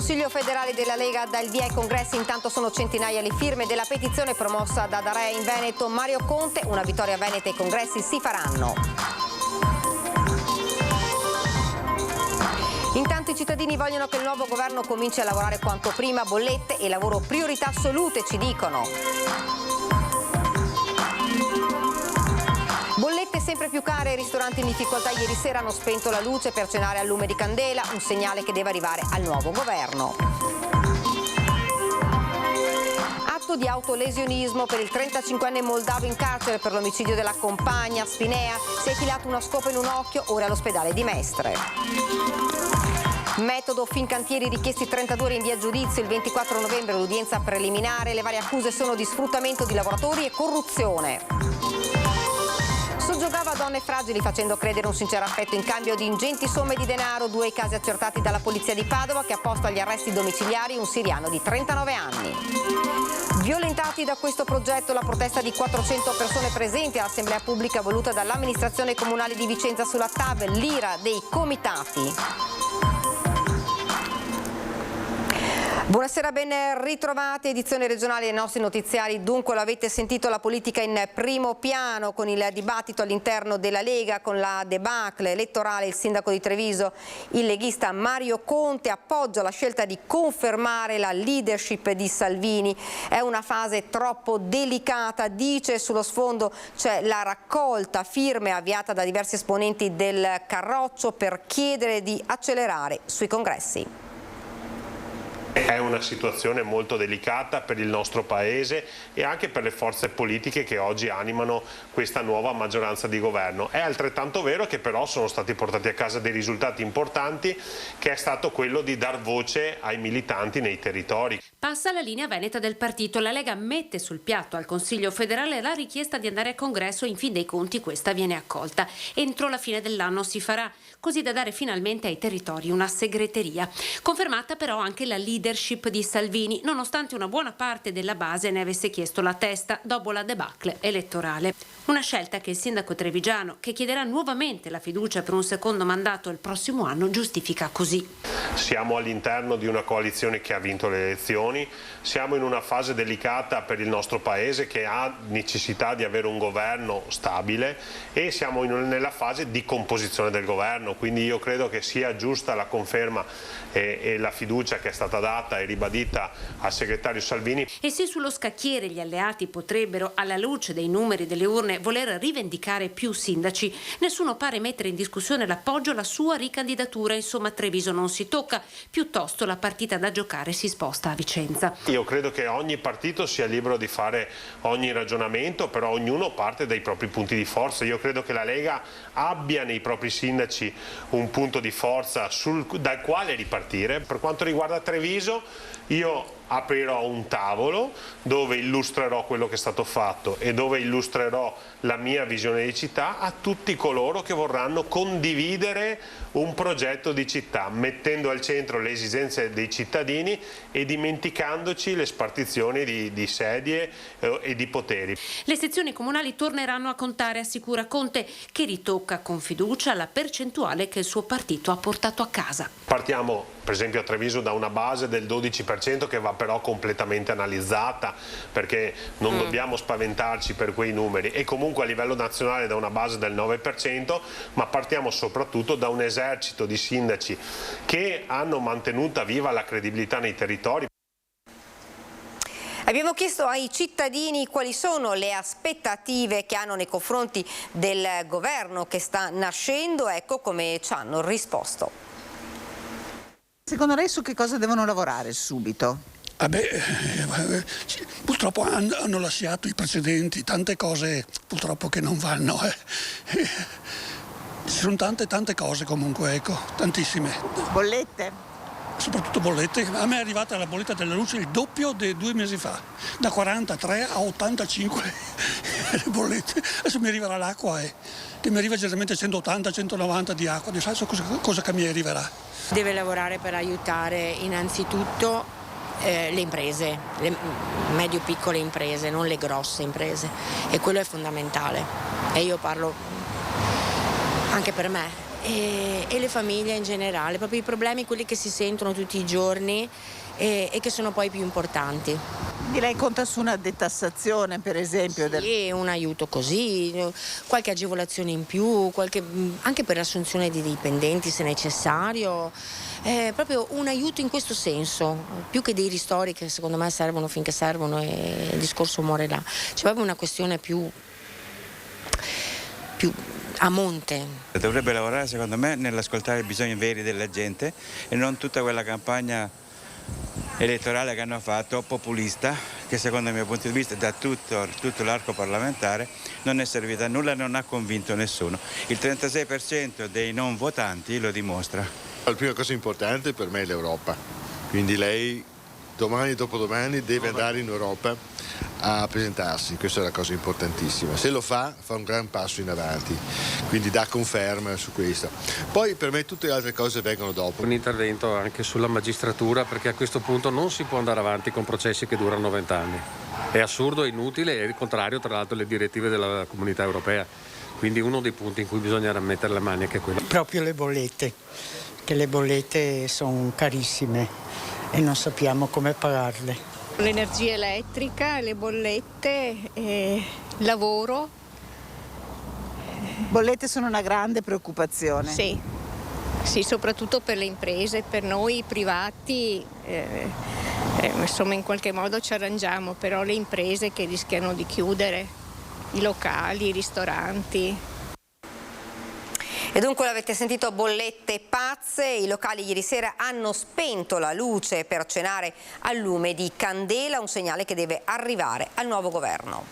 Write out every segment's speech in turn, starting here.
Consiglio federale della Lega dà il via ai congressi, intanto sono centinaia le firme della petizione promossa da D'Area in Veneto. Mario Conte, una vittoria veneta e i congressi si faranno. Intanto i cittadini vogliono che il nuovo governo cominci a lavorare quanto prima, bollette e lavoro priorità assolute, ci dicono. Bollette sempre più care e ristoranti in difficoltà ieri sera hanno spento la luce per cenare a lume di candela, un segnale che deve arrivare al nuovo governo. Atto di autolesionismo per il 35enne moldavo in carcere per l'omicidio della compagna Spinea, si è infilato una scopa in un occhio, ora all'ospedale di Mestre. Metodo Fincantieri, richiesti 32 ore in via giudizio, il 24 novembre l'udienza preliminare, le varie accuse sono di sfruttamento di lavoratori e corruzione. Soggiogava a donne fragili facendo credere un sincero affetto in cambio di ingenti somme di denaro, 2 i casi accertati dalla polizia di Padova che ha posto agli arresti domiciliari un siriano di 39 anni. Violentati da questo progetto, la protesta di 400 persone presenti all'assemblea pubblica voluta dall'amministrazione comunale di Vicenza sulla TAV, l'ira dei comitati. Buonasera, ben ritrovati, edizione regionale dei nostri notiziari. Dunque l'avete sentito, la politica in primo piano con il dibattito all'interno della Lega, con la debacle elettorale. Il sindaco di Treviso, il leghista Mario Conte, appoggia la scelta di confermare la leadership di Salvini. È una fase troppo delicata, dice. Sullo sfondo c'è la raccolta firme avviata da diversi esponenti del Carroccio per chiedere di accelerare sui congressi. È una situazione molto delicata per il nostro Paese e anche per le forze politiche che oggi animano questa nuova maggioranza di governo. È altrettanto vero che però sono stati portati a casa dei risultati importanti, che è stato quello di dar voce ai militanti nei territori. Passa la linea veneta del partito. La Lega mette sul piatto al Consiglio federale la richiesta di andare a congresso e in fin dei conti questa viene accolta. Entro la fine dell'anno si farà, così da dare finalmente ai territori una segreteria. Confermata però anche la leadership di Salvini, nonostante una buona parte della base ne avesse chiesto la testa dopo la debacle elettorale. Una scelta che il sindaco trevigiano, che chiederà nuovamente la fiducia per un secondo mandato il prossimo anno, giustifica così. Siamo all'interno di una coalizione che ha vinto le elezioni, siamo in una fase delicata per il nostro Paese che ha necessità di avere un governo stabile e siamo nella fase di composizione del governo, quindi io credo che sia giusta la conferma e la fiducia che è stata data e ribadita al segretario Salvini. E se sullo scacchiere gli alleati potrebbero, alla luce dei numeri delle urne, voler rivendicare più sindaci, nessuno pare mettere in discussione l'appoggio alla sua ricandidatura. Insomma, Treviso non si tocca, piuttosto la partita da giocare si sposta a Vicenza. Io credo che ogni partito sia libero di fare ogni ragionamento, però ognuno parte dai propri punti di forza. Io credo che la Lega abbia nei propri sindaci un punto di forza dal quale ripartire. Per quanto riguarda Treviso, io aprirò un tavolo dove illustrerò quello che è stato fatto e dove illustrerò la mia visione di città a tutti coloro che vorranno condividere un progetto di città, mettendo al centro le esigenze dei cittadini e dimenticandoci le spartizioni di sedie e di poteri. Le sezioni comunali torneranno a contare, assicura Conte, che ritocca con fiducia la percentuale che il suo partito ha portato a casa. Partiamo per esempio a Treviso da una base del 12% che va però completamente analizzata, perché non dobbiamo spaventarci per quei numeri, e comunque a livello nazionale da una base del 9%, ma partiamo soprattutto da un esercito di sindaci che hanno mantenuta viva la credibilità nei territori. Abbiamo chiesto ai cittadini quali sono le aspettative che hanno nei confronti del governo che sta nascendo, ecco come ci hanno risposto. Secondo lei su che cosa devono lavorare subito? Purtroppo hanno lasciato i precedenti, tante cose purtroppo che non vanno. Ci sono tante cose comunque, ecco, tantissime. Bollette? Soprattutto bollette. A me è arrivata la bolletta della luce il doppio di 2 mesi fa, da 43 a 85 bollette. Adesso mi arriverà l'acqua che mi arriva generalmente 180-190 di acqua, adesso cosa che mi arriverà. Deve lavorare per aiutare innanzitutto le imprese, le medio-piccole imprese, non le grosse imprese, e quello è fondamentale. E io parlo anche per me. e le famiglie in generale, proprio i problemi, quelli che si sentono tutti i giorni e che sono poi più importanti. Quindi lei conta su una detassazione, per esempio? Sì, un aiuto così, qualche agevolazione in più, anche per l'assunzione di dipendenti se necessario, proprio un aiuto in questo senso, più che dei ristori che secondo me servono finché servono e il discorso muore là. C'è proprio una questione più a monte. Dovrebbe lavorare secondo me nell'ascoltare i bisogni veri della gente e non tutta quella campagna elettorale che hanno fatto, populista, che secondo il mio punto di vista da tutto l'arco parlamentare non è servita a nulla, non ha convinto nessuno. Il 36% dei non votanti lo dimostra. La prima cosa importante per me è l'Europa, quindi lei domani e dopodomani deve andare in Europa a presentarsi, questa è la cosa importantissima. Se lo fa un gran passo in avanti, quindi dà conferma su questo. Poi per me tutte le altre cose vengono dopo. Un intervento anche sulla magistratura, perché a questo punto non si può andare avanti con processi che durano 20 anni. È assurdo, è inutile e è il contrario tra l'altro alle direttive della Comunità Europea. Quindi uno dei punti in cui bisogna mettere le mani è che quello. Proprio le bollette, che le bollette sono carissime e non sappiamo come pagarle. L'energia elettrica, le bollette, il lavoro. Bollette sono una grande preoccupazione. Sì, soprattutto per le imprese, per noi privati, insomma in qualche modo ci arrangiamo, però le imprese che rischiano di chiudere, i locali, i ristoranti. E dunque l'avete sentito, bollette pazze, i locali ieri sera hanno spento la luce per cenare al lume di candela, un segnale che deve arrivare al nuovo governo.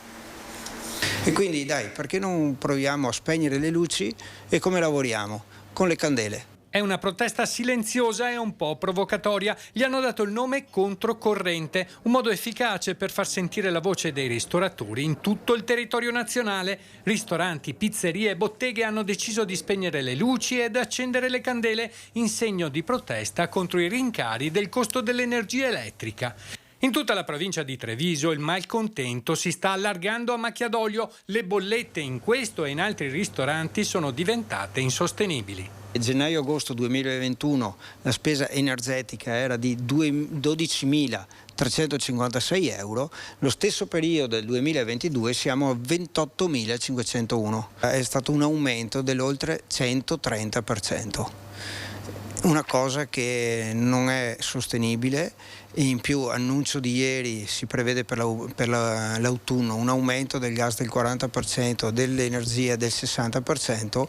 E quindi dai, perché non proviamo a spegnere le luci e come lavoriamo? Con le candele. È una protesta silenziosa e un po' provocatoria. Gli hanno dato il nome controcorrente, un modo efficace per far sentire la voce dei ristoratori in tutto il territorio nazionale. Ristoranti, pizzerie e botteghe hanno deciso di spegnere le luci ed accendere le candele in segno di protesta contro i rincari del costo dell'energia elettrica. In tutta la provincia di Treviso il malcontento si sta allargando a macchia d'olio. Le bollette in questo e in altri ristoranti sono diventate insostenibili. Gennaio-agosto 2021 la spesa energetica era di 12.356 euro, lo stesso periodo del 2022 siamo a 28.501. È stato un aumento dell'oltre 130%. Una cosa che non è sostenibile. In più, annuncio di ieri, si prevede per l'autunno un aumento del gas del 40%, dell'energia del 60%,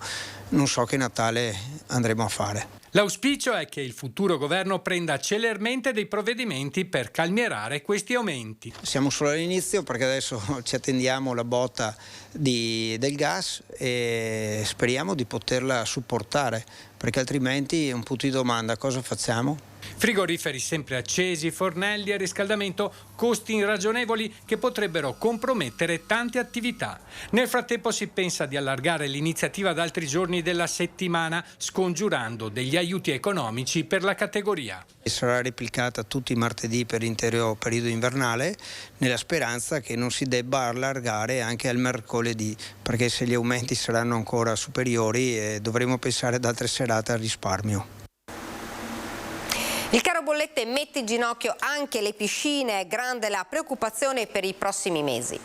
non so che Natale andremo a fare. L'auspicio è che il futuro governo prenda celermente dei provvedimenti per calmierare questi aumenti. Siamo solo all'inizio perché adesso ci attendiamo la botta del gas e speriamo di poterla supportare, perché altrimenti è un punto di domanda: cosa facciamo? Frigoriferi sempre accesi, fornelli a riscaldamento, costi irragionevoli che potrebbero compromettere tante attività. Nel frattempo si pensa di allargare l'iniziativa ad altri giorni della settimana, scongiurando degli aiuti economici per la categoria. Sarà replicata tutti i martedì per l'intero periodo invernale, nella speranza che non si debba allargare anche al mercoledì, perché se gli aumenti saranno ancora superiori dovremo pensare ad altre serate al risparmio. Il caro bollette mette in ginocchio anche le piscine, è grande la preoccupazione per i prossimi mesi.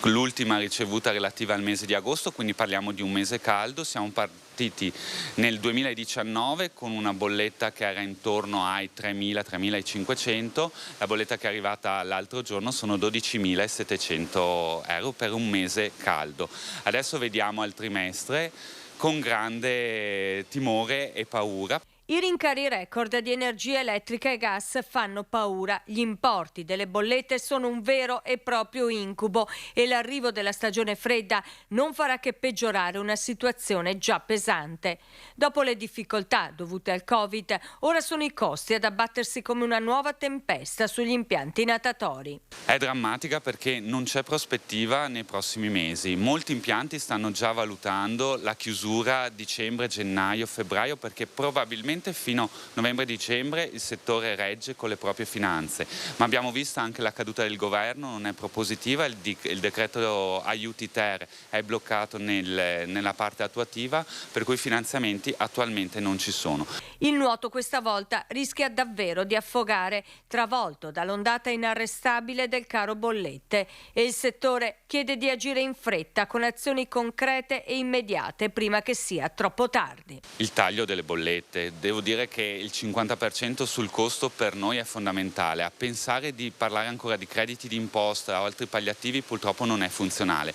L'ultima ricevuta relativa al mese di agosto, quindi parliamo di un mese caldo. Siamo partiti nel 2019 con una bolletta che era intorno ai 3.000-3.500, la bolletta che è arrivata l'altro giorno sono 12.700 euro per un mese caldo. Adesso vediamo al trimestre con grande timore e paura. I rincari record di energia elettrica e gas fanno paura. Gli importi delle bollette sono un vero e proprio incubo e l'arrivo della stagione fredda non farà che peggiorare una situazione già pesante. Dopo le difficoltà dovute al Covid, ora sono i costi ad abbattersi come una nuova tempesta sugli impianti natatori. È drammatica perché non c'è prospettiva nei prossimi mesi. Molti impianti stanno già valutando la chiusura dicembre, gennaio, febbraio, perché probabilmente sicuramente fino a novembre-dicembre il settore regge con le proprie finanze, ma abbiamo visto anche la caduta del governo, non è propositiva, il decreto aiuti ter è bloccato nella parte attuativa, per cui i finanziamenti attualmente non ci sono. Il nuoto questa volta rischia davvero di affogare, travolto dall'ondata inarrestabile del caro bollette, e il settore chiede di agire in fretta con azioni concrete e immediate prima che sia troppo tardi. Il taglio delle bollette, devo dire che il 50% sul costo per noi è fondamentale, a pensare di parlare ancora di crediti d'imposta o altri palliativi purtroppo non è funzionale.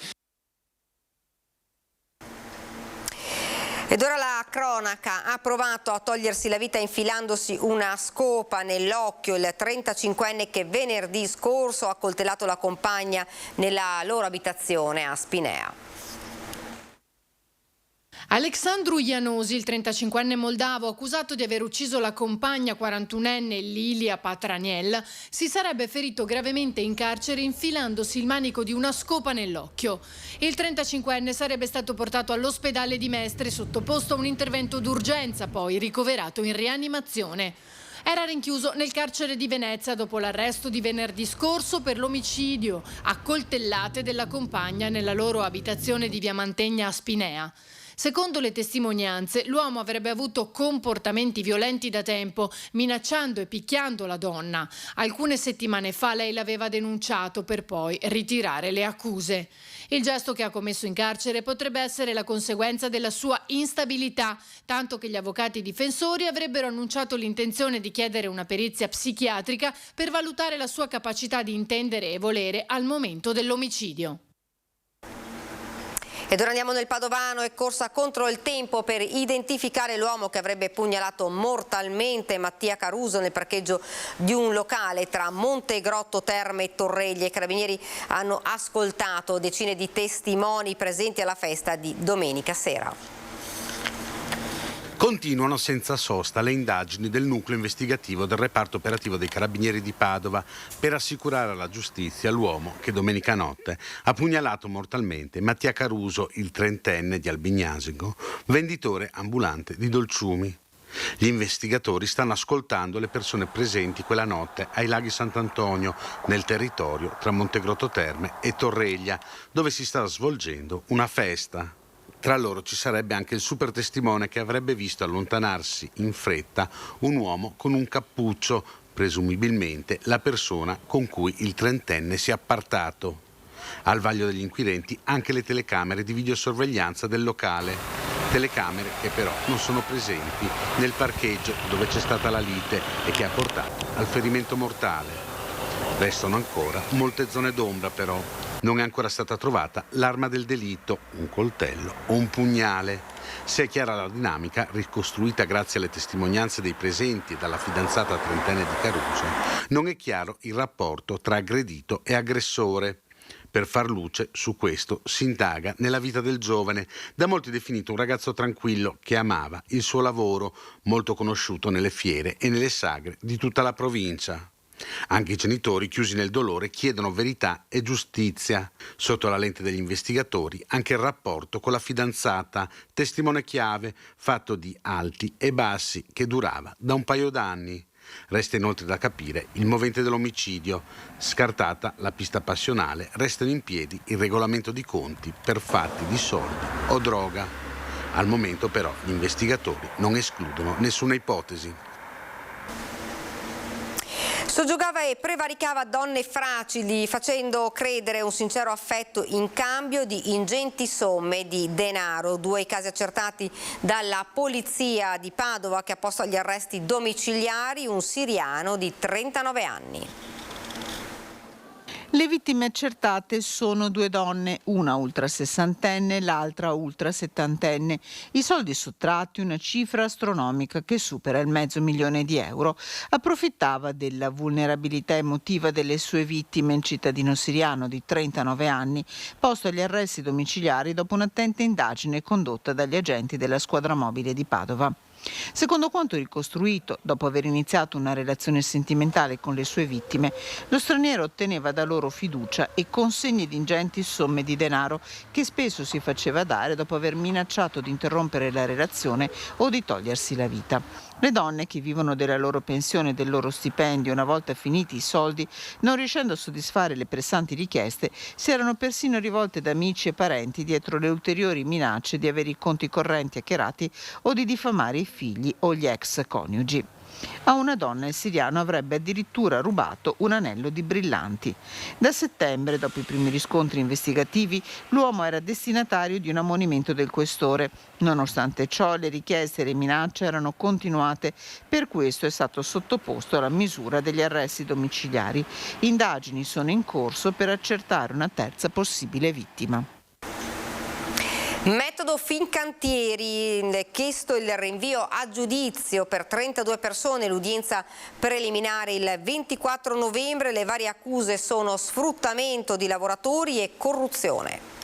Ed ora la cronaca. Ha provato a togliersi la vita infilandosi una scopa nell'occhio il 35enne che venerdì scorso ha accoltellato la compagna nella loro abitazione a Spinea. Alexandru Ianosi, il 35enne moldavo accusato di aver ucciso la compagna 41enne Lilia Patraniel, si sarebbe ferito gravemente in carcere infilandosi il manico di una scopa nell'occhio. Il 35enne sarebbe stato portato all'ospedale di Mestre, sottoposto a un intervento d'urgenza, poi ricoverato in rianimazione. Era rinchiuso nel carcere di Venezia dopo l'arresto di venerdì scorso per l'omicidio a coltellate della compagna nella loro abitazione di Via Mantegna a Spinea. Secondo le testimonianze, l'uomo avrebbe avuto comportamenti violenti da tempo, minacciando e picchiando la donna. Alcune settimane fa lei l'aveva denunciato per poi ritirare le accuse. Il gesto che ha commesso in carcere potrebbe essere la conseguenza della sua instabilità, tanto che gli avvocati difensori avrebbero annunciato l'intenzione di chiedere una perizia psichiatrica per valutare la sua capacità di intendere e volere al momento dell'omicidio. Ed ora andiamo nel Padovano, è corsa contro il tempo per identificare l'uomo che avrebbe pugnalato mortalmente Mattia Caruso nel parcheggio di un locale tra Montegrotto Terme e Torreglia. I carabinieri hanno ascoltato decine di testimoni presenti alla festa di domenica sera. Continuano senza sosta le indagini del nucleo investigativo del reparto operativo dei Carabinieri di Padova per assicurare alla giustizia l'uomo che domenica notte ha pugnalato mortalmente Mattia Caruso, il 30enne di Albignasico, venditore ambulante di dolciumi. Gli investigatori stanno ascoltando le persone presenti quella notte ai Laghi Sant'Antonio, nel territorio tra Montegrotto Terme e Torreglia, dove si sta svolgendo una festa. Tra loro ci sarebbe anche il super testimone che avrebbe visto allontanarsi in fretta un uomo con un cappuccio, presumibilmente la persona con cui il 30enne si è appartato. Al vaglio degli inquirenti anche le telecamere di videosorveglianza del locale. Telecamere che però non sono presenti nel parcheggio dove c'è stata la lite e che ha portato al ferimento mortale. Restano ancora molte zone d'ombra però. Non è ancora stata trovata l'arma del delitto, un coltello o un pugnale. Se è chiara la dinamica, ricostruita grazie alle testimonianze dei presenti e dalla fidanzata 30enne di Caruso, non è chiaro il rapporto tra aggredito e aggressore. Per far luce su questo si indaga nella vita del giovane, da molti definito un ragazzo tranquillo che amava il suo lavoro, molto conosciuto nelle fiere e nelle sagre di tutta la provincia. Anche i genitori, chiusi nel dolore, chiedono verità e giustizia. Sotto la lente degli investigatori anche il rapporto con la fidanzata, testimone chiave, fatto di alti e bassi, che durava da un paio d'anni. Resta inoltre da capire il movente dell'omicidio. Scartata la pista passionale, restano in piedi il regolamento di conti per fatti di soldi o droga. Al momento però gli investigatori non escludono nessuna ipotesi. Soggiogava e prevaricava donne fragili, facendo credere un sincero affetto in cambio di ingenti somme di denaro. 2 i casi accertati dalla polizia di Padova, che ha posto agli arresti domiciliari un siriano di 39 anni. Le vittime accertate sono 2 donne, una ultra sessantenne, l'altra ultra settantenne. I soldi sottratti, una cifra astronomica che supera il €500.000. Approfittava della vulnerabilità emotiva delle sue vittime, il cittadino siriano di 39 anni, posto agli arresti domiciliari dopo un'attenta indagine condotta dagli agenti della squadra mobile di Padova. Secondo quanto ricostruito, dopo aver iniziato una relazione sentimentale con le sue vittime, lo straniero otteneva da loro fiducia e consegne di ingenti somme di denaro che spesso si faceva dare dopo aver minacciato di interrompere la relazione o di togliersi la vita. Le donne che vivono della loro pensione e del loro stipendio, una volta finiti i soldi, non riuscendo a soddisfare le pressanti richieste, si erano persino rivolte ad amici e parenti dietro le ulteriori minacce di avere i conti correnti hackerati o di diffamare i figli o gli ex coniugi. A una donna il siriano avrebbe addirittura rubato un anello di brillanti. Da settembre, dopo i primi riscontri investigativi, l'uomo era destinatario di un ammonimento del questore. Nonostante ciò, le richieste e le minacce erano continuate. Per questo è stato sottoposto alla misura degli arresti domiciliari. Indagini sono in corso per accertare una terza possibile vittima. Metodo Fincantieri, chiesto il rinvio a giudizio per 32 persone, l'udienza preliminare il 24 novembre, le varie accuse sono sfruttamento di lavoratori e corruzione.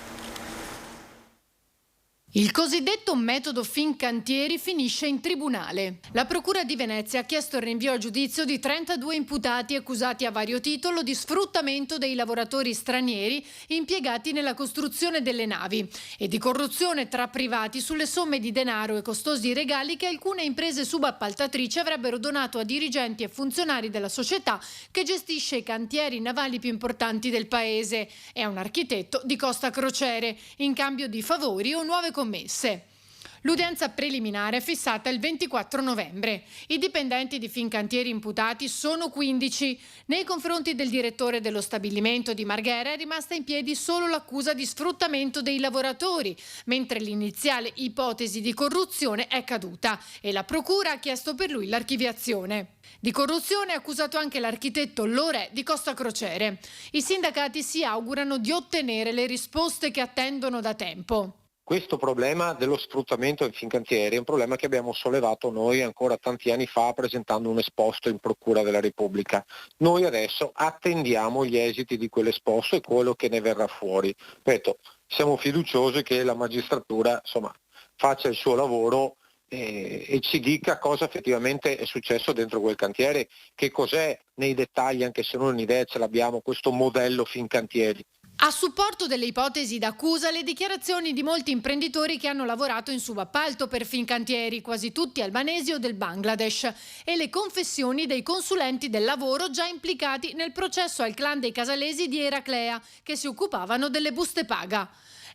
Il cosiddetto metodo Fincantieri finisce in tribunale. La Procura di Venezia ha chiesto il rinvio a giudizio di 32 imputati accusati a vario titolo di sfruttamento dei lavoratori stranieri impiegati nella costruzione delle navi e di corruzione tra privati sulle somme di denaro e costosi regali che alcune imprese subappaltatrici avrebbero donato a dirigenti e funzionari della società che gestisce i cantieri navali più importanti del paese e a un architetto di Costa Crociere in cambio di favori o nuove commesse. L'udienza preliminare è fissata il 24 novembre. I dipendenti di Fincantieri imputati sono 15. Nei confronti del direttore dello stabilimento di Marghera è rimasta in piedi solo l'accusa di sfruttamento dei lavoratori, mentre l'iniziale ipotesi di corruzione è caduta e la procura ha chiesto per lui l'archiviazione. Di corruzione è accusato anche l'architetto Lorè di Costa Crociere. I sindacati si augurano di ottenere le risposte che attendono da tempo. Questo problema dello sfruttamento in Fincantieri è un problema che abbiamo sollevato noi ancora tanti anni fa presentando un esposto in Procura della Repubblica. Noi adesso attendiamo gli esiti di quell'esposto e quello che ne verrà fuori. Ripeto, siamo fiduciosi che la magistratura faccia il suo lavoro e ci dica cosa effettivamente è successo dentro quel cantiere, che cos'è nei dettagli, anche se non un'idea ce l'abbiamo, questo modello Fincantieri. A supporto delle ipotesi d'accusa le dichiarazioni di molti imprenditori che hanno lavorato in subappalto per Fincantieri, quasi tutti albanesi o del Bangladesh, e le confessioni dei consulenti del lavoro già implicati nel processo al clan dei Casalesi di Eraclea, che si occupavano delle buste paga.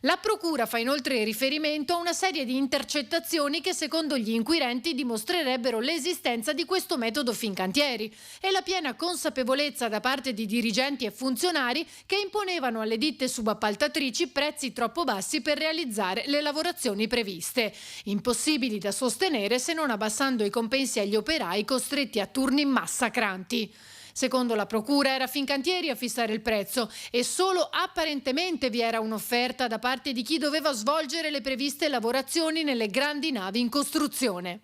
La procura fa inoltre riferimento a una serie di intercettazioni che secondo gli inquirenti dimostrerebbero l'esistenza di questo metodo Fincantieri e la piena consapevolezza da parte di dirigenti e funzionari che imponevano alle ditte subappaltatrici prezzi troppo bassi per realizzare le lavorazioni previste, impossibili da sostenere se non abbassando i compensi agli operai costretti a turni massacranti. Secondo la procura era Fincantieri a fissare il prezzo e solo apparentemente vi era un'offerta da parte di chi doveva svolgere le previste lavorazioni nelle grandi navi in costruzione.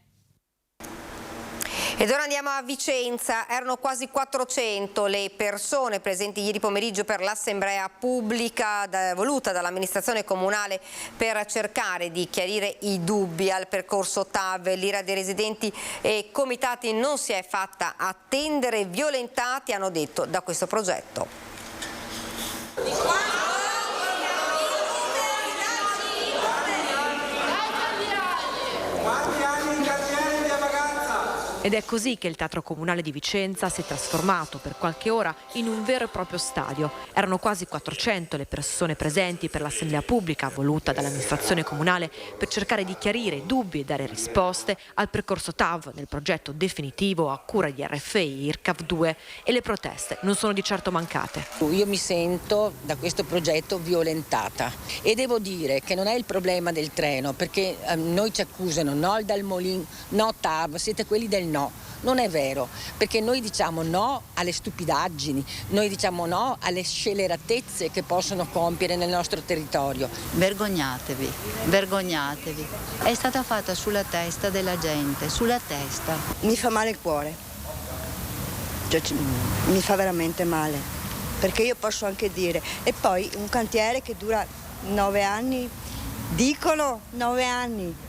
Ed ora andiamo a Vicenza. Erano quasi 400 le persone presenti ieri pomeriggio per l'assemblea pubblica voluta dall'amministrazione comunale per cercare di chiarire i dubbi al percorso TAV. L'ira dei residenti e comitati non si è fatta attendere, violentati, hanno detto, da questo progetto. Ed è così che il Teatro Comunale di Vicenza si è trasformato per qualche ora in un vero e proprio stadio. Erano quasi 400 le persone presenti per l'assemblea pubblica voluta dall'amministrazione comunale per cercare di chiarire dubbi e dare risposte al percorso TAV nel progetto definitivo a cura di RFI IRCAV 2, e le proteste non sono di certo mancate. Io mi sento da questo progetto violentata e devo dire che non è il problema del treno, perché noi ci accusano no dal Molin, no TAV, siete quelli del no. Non è vero, perché noi diciamo no alle stupidaggini, noi diciamo no alle scelleratezze che possono compiere nel nostro territorio. Vergognatevi, vergognatevi. È stata fatta sulla testa della gente, sulla testa. Mi fa male il cuore, cioè, mi fa veramente male, perché io posso anche dire, e poi un cantiere che dura 9 anni, dicono 9 anni.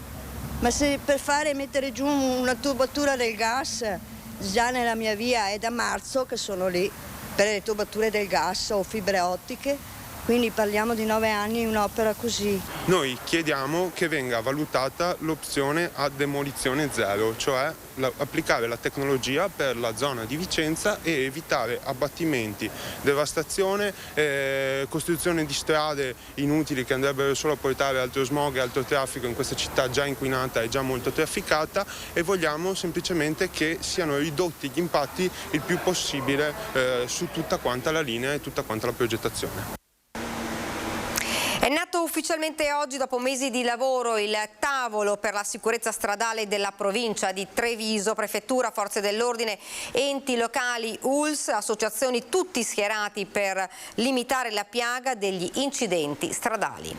Ma se per mettere giù una tubatura del gas, già nella mia via è da marzo che sono lì per le tubature del gas o fibre ottiche, quindi parliamo di 9 anni un'opera così. Noi chiediamo che venga valutata l'opzione a demolizione zero, cioè applicare la tecnologia per la zona di Vicenza e evitare abbattimenti, devastazione, costruzione di strade inutili che andrebbero solo a portare altro smog e altro traffico in questa città già inquinata e già molto trafficata, e vogliamo semplicemente che siano ridotti gli impatti il più possibile su tutta quanta la linea e tutta quanta la progettazione. È nato ufficialmente oggi, dopo mesi di lavoro, il tavolo per la sicurezza stradale della provincia di Treviso. Prefettura, forze dell'ordine, enti locali, ULSS, associazioni, tutti schierati per limitare la piaga degli incidenti stradali.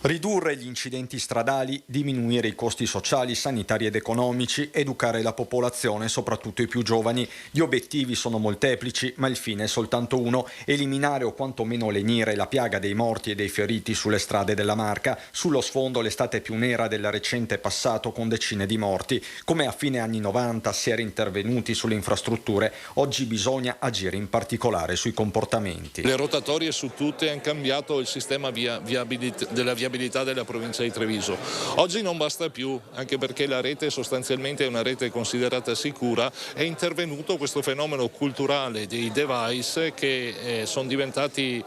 Ridurre gli incidenti stradali, diminuire i costi sociali, sanitari ed economici, educare la popolazione, soprattutto i più giovani. Gli obiettivi sono molteplici, ma il fine è soltanto uno: eliminare o quantomeno lenire la piaga dei morti e dei feriti sulle strade della Marca. Sullo sfondo l'estate più nera del recente passato, con decine di morti. Come a fine anni 90 si era intervenuti sulle infrastrutture, oggi bisogna agire in particolare sui comportamenti. Le rotatorie su tutte hanno cambiato il sistema della viabilità della provincia di Treviso. Oggi non basta più, anche perché la rete sostanzialmente è una rete considerata sicura. È intervenuto questo fenomeno culturale dei device che sono diventati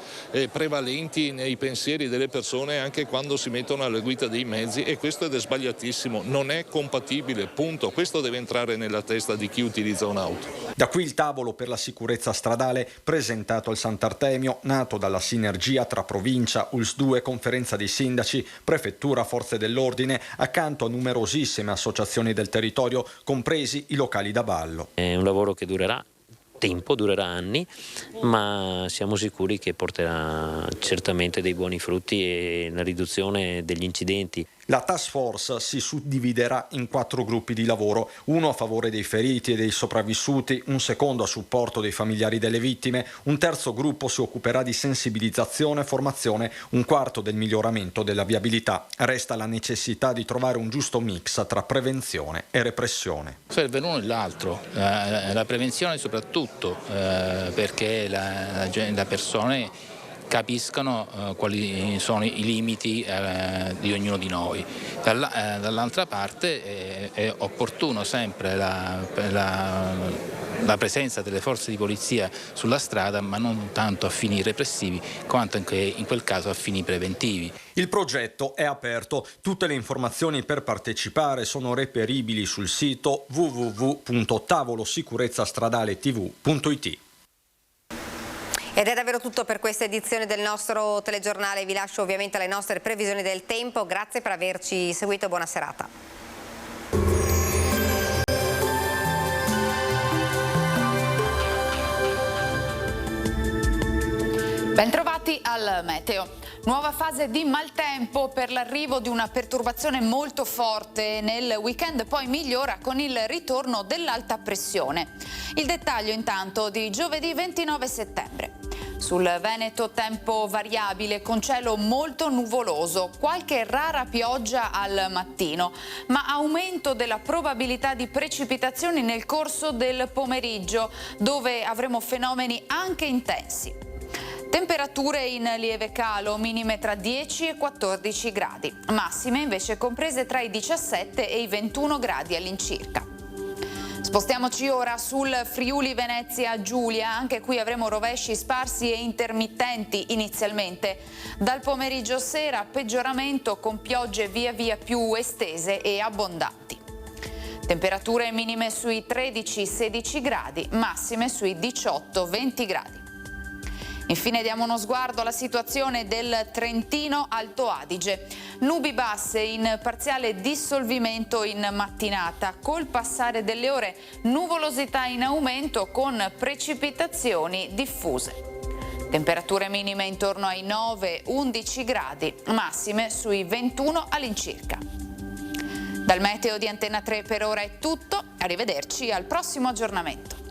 prevalenti nei pensieri delle persone anche quando si mettono alla guida dei mezzi, e questo è sbagliatissimo, non è compatibile, punto. Questo deve entrare nella testa di chi utilizza un'auto. Da qui il tavolo per la sicurezza stradale presentato al Sant'Artemio, nato dalla sinergia tra provincia, ULSS 2, conferenza dei sindaci, prefettura, forze dell'ordine, accanto a numerosissime associazioni del territorio, compresi i locali da ballo. È un lavoro che durerà tempo, durerà anni, ma siamo sicuri che porterà certamente dei buoni frutti e la riduzione degli incidenti. La task force si suddividerà in 4 gruppi di lavoro, uno a favore dei feriti e dei sopravvissuti, un secondo a supporto dei familiari delle vittime, un terzo gruppo si occuperà di sensibilizzazione e formazione, un quarto del miglioramento della viabilità. Resta la necessità di trovare un giusto mix tra prevenzione e repressione. Serve l'uno e l'altro, la prevenzione soprattutto perché le persone capiscano quali sono i limiti di ognuno di noi. Dall'altra parte è opportuno sempre la presenza delle forze di polizia sulla strada, ma non tanto a fini repressivi quanto anche in quel caso a fini preventivi. Il progetto è aperto, tutte le informazioni per partecipare sono reperibili sul sito www.tavolosicurezzastradaletv.it. Ed è davvero tutto per questa edizione del nostro telegiornale. Vi lascio ovviamente alle nostre previsioni del tempo. Grazie per averci seguito e buona serata. Bentrovati al meteo. Nuova fase di maltempo per l'arrivo di una perturbazione molto forte nel weekend, poi migliora con il ritorno dell'alta pressione. Il dettaglio intanto di giovedì 29 settembre. Sul Veneto tempo variabile con cielo molto nuvoloso, qualche rara pioggia al mattino, ma aumento della probabilità di precipitazioni nel corso del pomeriggio, dove avremo fenomeni anche intensi. Temperature in lieve calo, minime tra 10 e 14 gradi, massime invece comprese tra i 17 e i 21 gradi all'incirca. Spostiamoci ora sul Friuli Venezia Giulia, anche qui avremo rovesci sparsi e intermittenti inizialmente. Dal pomeriggio sera peggioramento con piogge via via più estese e abbondanti. Temperature minime sui 13-16 gradi, massime sui 18-20 gradi. Infine diamo uno sguardo alla situazione del Trentino Alto Adige. Nubi basse in parziale dissolvimento in mattinata, col passare delle ore nuvolosità in aumento con precipitazioni diffuse. Temperature minime intorno ai 9-11 gradi, massime sui 21 all'incirca. Dal meteo di Antena 3 per ora è tutto, arrivederci al prossimo aggiornamento.